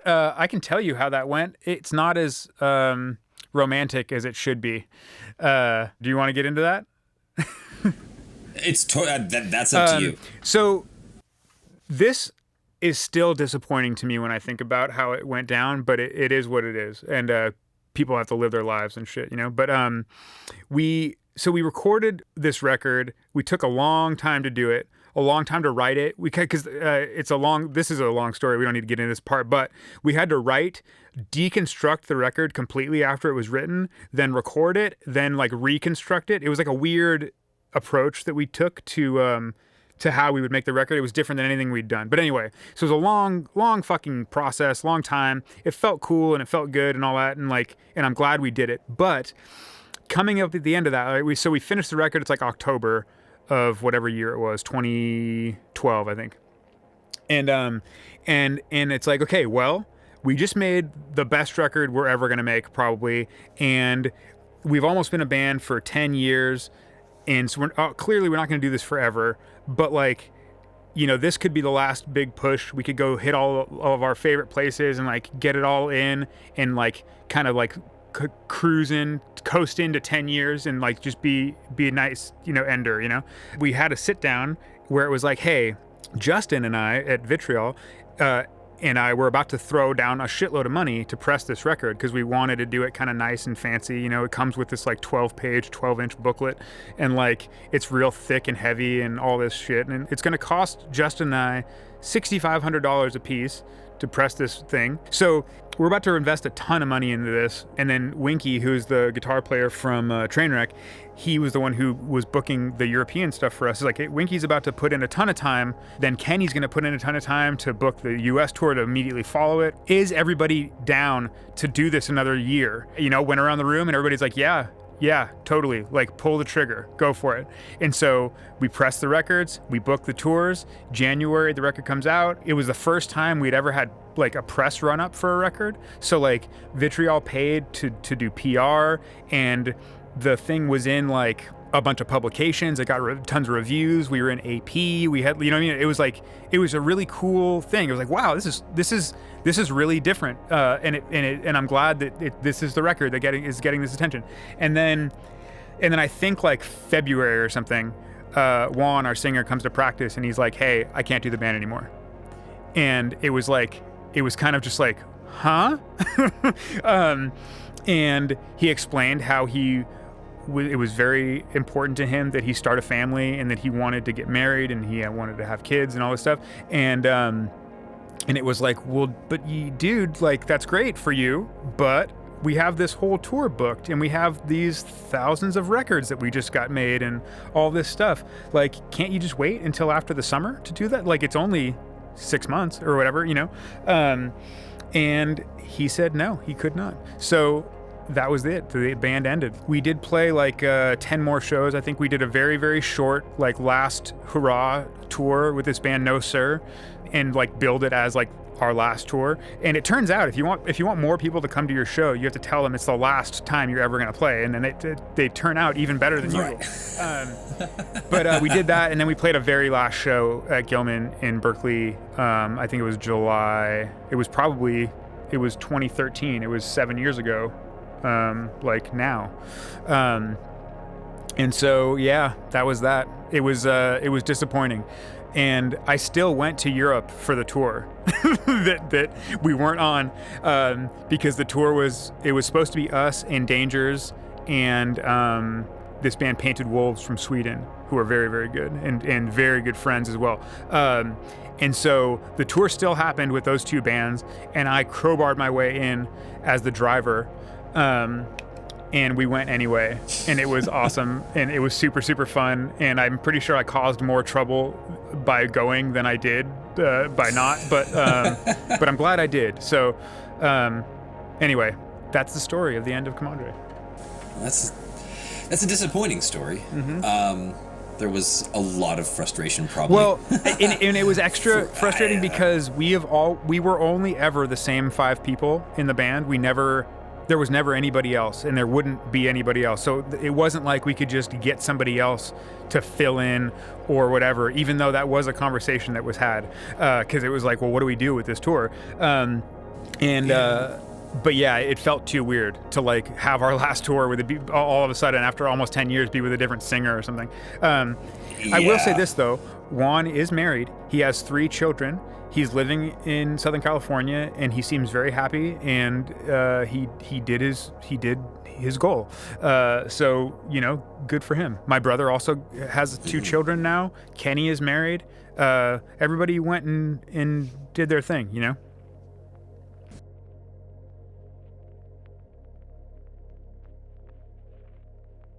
I can tell you how that went. It's not as romantic as it should be. Do you want to get into that? That's up to you. So this is still disappointing to me when I think about how it went down, but it is what it is. And people have to live their lives and shit, But we recorded this record. We took a long time to do it, a long time to write it. This is a long story. We don't need to get into this part, but we had to deconstruct the record completely after it was written, then record it, then like reconstruct it. It was like a weird approach that we took to how we would make the record. It was different than anything we'd done. But anyway, so it was a long fucking process, long time. It felt cool and it felt good and all that, and I'm glad we did it. But coming up at the end of that, we finished the record. It's like October of whatever year it was, 2012, I think. And it's like, okay, well, we just made the best record we're ever gonna make, probably, and we've almost been a band for 10 years. And so clearly we're not going to do this forever, but this could be the last big push. We could go hit all of our favorite places and get it all in and coast into 10 years and just be a nice, ender, We had a sit down where it was like, hey, Justin and I at Vitriol, and I were about to throw down a shitload of money to press this record because we wanted to do it kind of nice and fancy. It comes with this 12-page, 12-inch booklet, and it's real thick and heavy and all this shit. And it's going to cost Justin and I $6,500 a piece to press this thing. So we're about to invest a ton of money into this. And then Winky, who's the guitar player from Trainwreck, he was the one who was booking the European stuff for us. It's like, hey, Winky's about to put in a ton of time. Then Kenny's going to put in a ton of time to book the US tour to immediately follow it. Is everybody down to do this another year? Went around the room and everybody's like, yeah, totally. Pull the trigger, go for it. And so we pressed the records, we booked the tours. January, the record comes out. It was the first time we'd ever had a press run up for a record. So Vitriol paid to do PR, and the thing was in a bunch of publications. It got tons of reviews. We were in AP. We had, it was it was a really cool thing. It was wow, this is really different. And I'm glad that this is the record that is getting this attention. And then I think February or something, Juan, our singer, comes to practice and he's like, hey, I can't do the band anymore. And it was kind of just huh? And he explained how it was very important to him that he start a family and that he wanted to get married and he wanted to have kids and all this stuff. And it was well, but dude, that's great for you, but we have this whole tour booked and we have these thousands of records that we just got made and all this stuff. Can't you just wait until after the summer to do that? It's only 6 months or whatever, And he said no, he could not. So that was it. The band ended. We did play 10 more shows. I think we did a very, very short last hurrah tour with this band No Sir, and build it as our last tour. And it turns out if you want more people to come to your show, you have to tell them it's the last time you're ever going to play, and then they turn out even better than usual. But we did that, and then we played a very last show at Gilman in Berkeley. I think it was July. It was 2013. It was 7 years ago. Now. And so, yeah, that was that. It was disappointing. And I still went to Europe for the tour that we weren't on, because the tour was supposed to be us and Dangers and this band Painted Wolves from Sweden, who are very, very good and very good friends as well. And so the tour still happened with those two bands, and I crowbarred my way in as the driver. And we went anyway, and it was awesome, and it was super, super fun, and I'm pretty sure I caused more trouble by going than I did by not, but I'm glad I did. So anyway, that's the story of the end of Comadre. That's a disappointing story. Mm-hmm. There was a lot of frustration, probably. Well, and it was extra frustrating because we were only ever the same 5 people in the band. There was never anybody else, and there wouldn't be anybody else. So it wasn't like we could just get somebody else to fill in or whatever, even though that was a conversation that was had. Because it was well, what do we do with this tour? And but yeah, it felt too weird to like have our last tour with it all of a sudden after almost 10 years be with a different singer or something. I will say this though, Juan is married. He has 3 children. He's living in Southern California, and he seems very happy. And he did his goal. So good for him. My brother also has 2 children now. Kenny is married. Everybody went and did their thing.